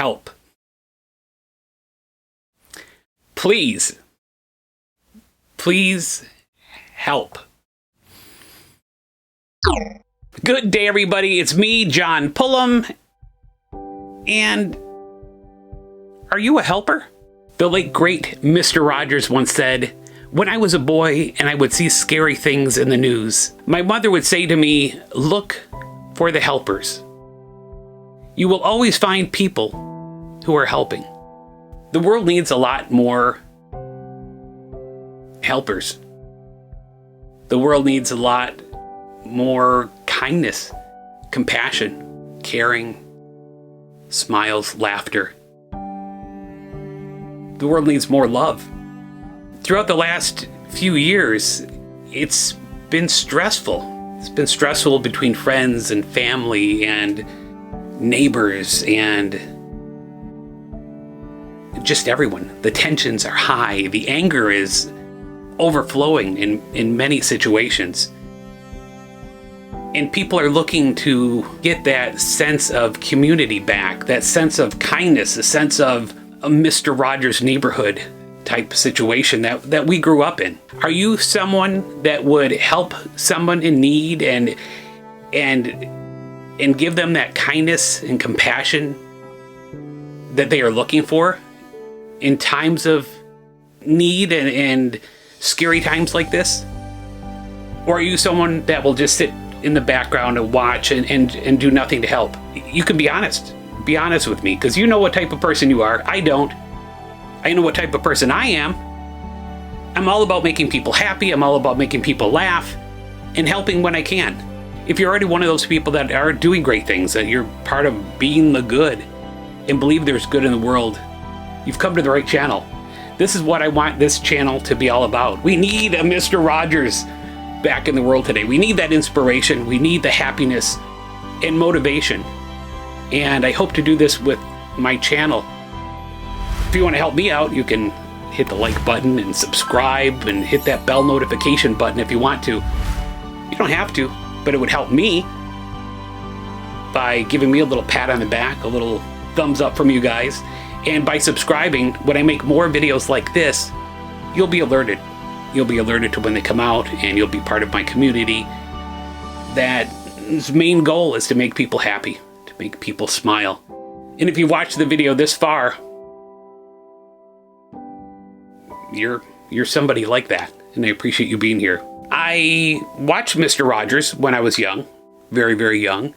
help. Please help. Good day, everybody. It's me, John Pullum. And are you a helper? The late great Mr. Rogers once said, "When I was a boy and I would see scary things in the news, my mother would say to me, 'Look for the helpers.' You will always find people who are helping." The world needs a lot more helpers. The world needs a lot more kindness, compassion, caring, smiles, laughter. The world needs more love. Throughout the last few years, it's been stressful. It's been stressful between friends and family and neighbors and just everyone. The tensions are high. The anger is overflowing in many situations. And people are looking to get that sense of community back, that sense of kindness, a sense of a Mr. Rogers neighborhood type situation that we grew up in. Are you someone that would help someone in need and give them that kindness and compassion that they are looking for in times of need and scary times like this? Or are you someone that will just sit in the background and watch and do nothing to help? You can be honest. Be honest with me, because you know what type of person you are. I don't. I know what type of person I am. I'm all about making people happy. I'm all about making people laugh and helping when I can. If you're already one of those people that are doing great things, that you're part of being the good and believe there's good in the world, you've come to the right channel. This is what I want this channel to be all about. We need a Mr. Rogers back in the world today. We need that inspiration. We need the happiness and motivation. And I hope to do this with my channel. If you want to help me out, you can hit the like button and subscribe and hit that bell notification button if you want to. You don't have to, but it would help me by giving me a little pat on the back, a little thumbs up from you guys. And by subscribing, when I make more videos like this, you'll be alerted. You'll be alerted to when they come out, and you'll be part of my community. That's main goal is to make people happy, to make people smile. And if you watched the video this far, you're somebody like that, and I appreciate you being here. I watched Mr. Rogers when I was young, very, very young,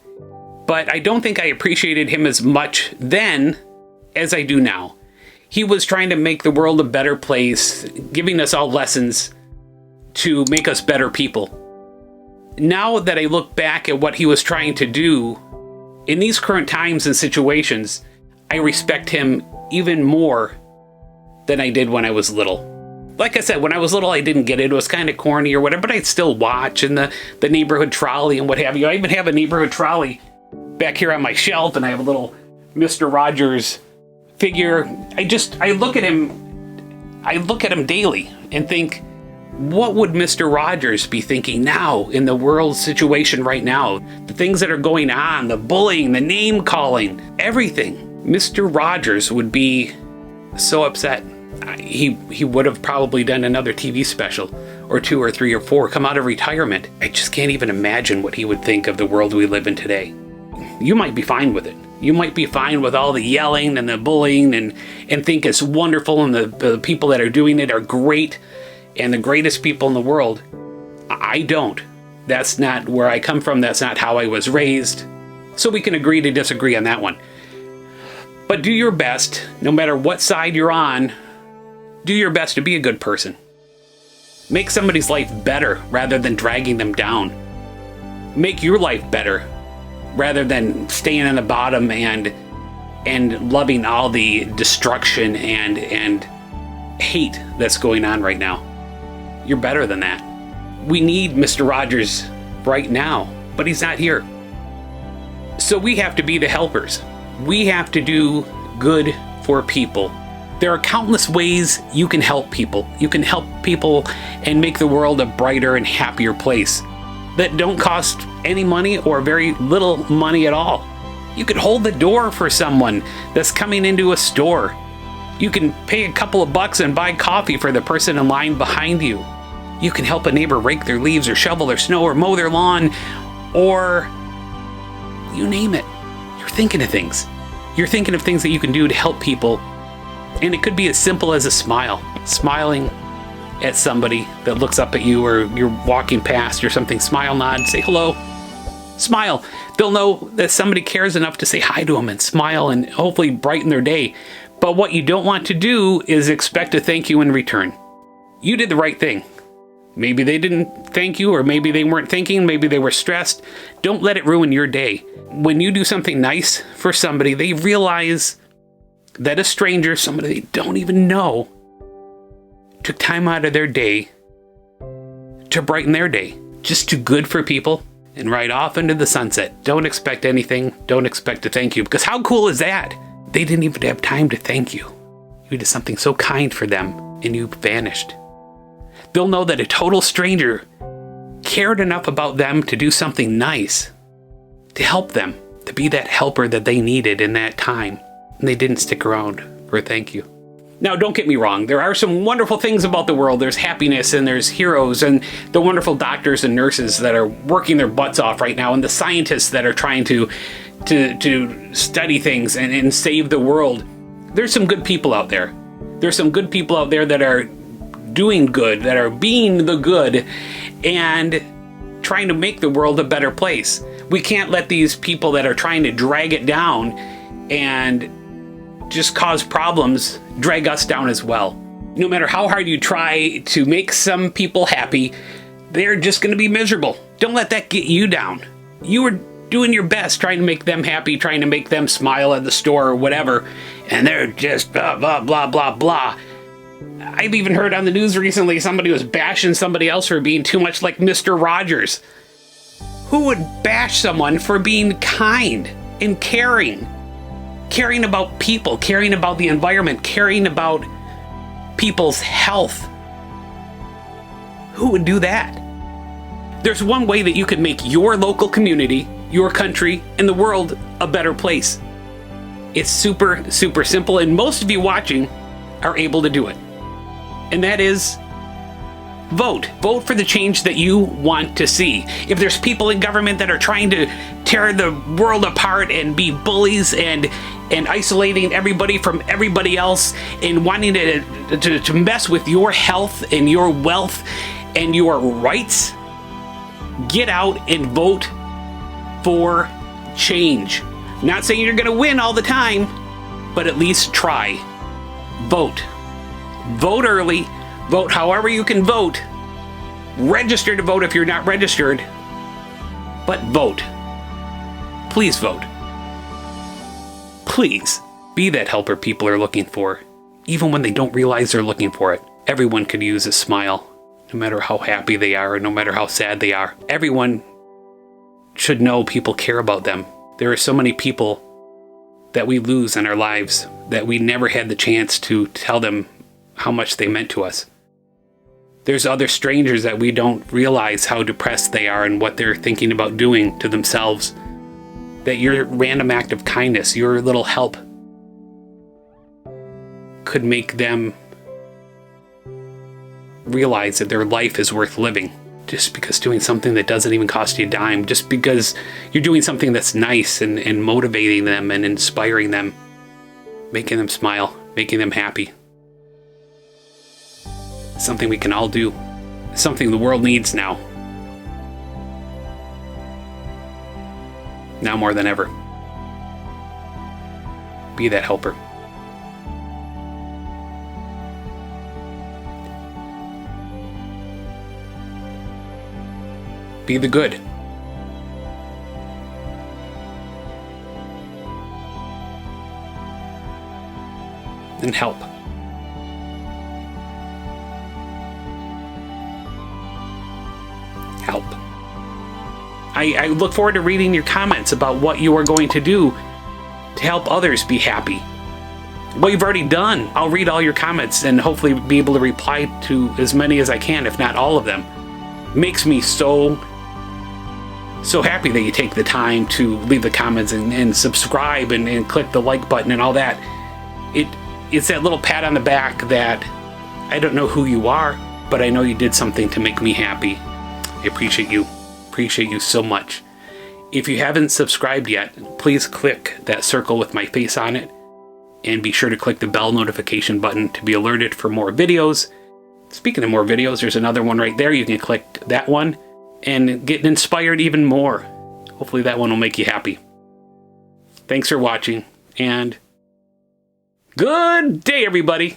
but I don't think I appreciated him as much then as I do now. He was trying to make the world a better place, giving us all lessons to make us better people. Now that I look back at what he was trying to do in these current times and situations, I respect him even more than I did when I was little. Like I said, when I was little, I didn't get it. It was kind of corny or whatever, but I'd still watch in the neighborhood trolley and what have you. I even have a neighborhood trolley back here on my shelf, and I have a little Mr. Rogers figure. I look at him daily and think, what would Mr. Rogers be thinking now in the world situation right now? The things that are going on, the bullying, the name calling, everything. Mr. Rogers would be so upset. He would have probably done another TV special or 2 or 3 or 4, come out of retirement. I just can't even imagine what he would think of the world we live in today. You might be fine with it. You might be fine with all the yelling and the bullying and think it's wonderful, and the people that are doing it are great and the greatest people in the world. I don't. That's not where I come from. That's not how I was raised. So we can agree to disagree on that one. But do your best, no matter what side you're on, do your best to be a good person. Make somebody's life better rather than dragging them down. Make your life better rather than staying on the bottom and loving all the destruction and hate that's going on right now. You're better than that. We need Mr. Rogers right now, but he's not here. So we have to be the helpers. We have to do good for people. There are countless ways you can help people. You can help people and make the world a brighter and happier place that don't cost any money or very little money at all. You could hold the door for someone that's coming into a store. You can pay a couple of bucks and buy coffee for the person in line behind you. You can help a neighbor rake their leaves or shovel their snow or mow their lawn, or you name it. You're thinking of things. You're thinking of things that you can do to help people. And it could be as simple as a smile. Smiling at somebody that looks up at you, or you're walking past or something. Smile, nod, say hello. Smile. They'll know that somebody cares enough to say hi to them and smile and hopefully brighten their day. But what you don't want to do is expect a thank you in return. You did the right thing. Maybe they didn't thank you, or maybe they weren't thinking, maybe they were stressed. Don't let it ruin your day. When you do something nice for somebody, they realize that a stranger, somebody they don't even know, took time out of their day to brighten their day. Just do good for people and ride off into the sunset. Don't expect anything. Don't expect a thank you, because how cool is that? They didn't even have time to thank you. You did something so kind for them and you vanished. They'll know that a total stranger cared enough about them to do something nice, to help them, to be that helper that they needed in that time. And they didn't stick around for a thank you. Now, don't get me wrong. There are some wonderful things about the world. There's happiness and there's heroes and the wonderful doctors and nurses that are working their butts off right now, and the scientists that are trying to study things and save the world. There's some good people out there. There's some good people out there that are doing good, that are being the good and trying to make the world a better place. We can't let these people that are trying to drag it down and just cause problems drag us down as well. No matter how hard you try to make some people happy, they're just going to be miserable. Don't let that get you down. You were doing your best trying to make them happy, trying to make them smile at the store or whatever, and they're just blah, blah, blah, blah, blah. I've even heard on the news recently somebody was bashing somebody else for being too much like Mr. Rogers. Who would bash someone for being kind and caring? Caring about people, caring about the environment, caring about people's health. Who would do that? There's one way that you could make your local community, your country, and the world a better place. It's super, super simple, and most of you watching are able to do it. And that is vote. Vote for the change that you want to see. If there's people in government that are trying to tear the world apart and be bullies and isolating everybody from everybody else and wanting to mess with your health and your wealth and your rights, get out and vote for change. Not saying you're going to win all the time, but at least try. Vote. Vote early. Vote however you can vote. Register to vote if you're not registered. But vote. Please vote. Please be that helper people are looking for, even when they don't realize they're looking for it. Everyone could use a smile, no matter how happy they are, or no matter how sad they are. Everyone should know people care about them. There are so many people that we lose in our lives that we never had the chance to tell them how much they meant to us. There's other strangers that we don't realize how depressed they are and what they're thinking about doing to themselves. That your random act of kindness, your little help, could make them realize that their life is worth living. Just because doing something that doesn't even cost you a dime, just because you're doing something that's nice and motivating them and inspiring them, making them smile, making them happy. Something we can all do. Something the world needs now. Now more than ever. Be that helper. Be the good. And help. Help. I look forward to reading your comments about what you are going to do to help others be happy. What you've already done. I'll read all your comments and hopefully be able to reply to as many as I can, if not all of them. Makes me so so happy that you take the time to leave the comments and subscribe and click the like button and all that. It's that little pat on the back that I don't know who you are, but I know you did something to make me happy. I appreciate you. Appreciate you so much. If you haven't subscribed yet, please click that circle with my face on it, and be sure to click the bell notification button to be alerted for more videos. Speaking of more videos, there's another one right there. You can click that one and get inspired even more. Hopefully that one will make you happy. Thanks for watching, and good day, everybody.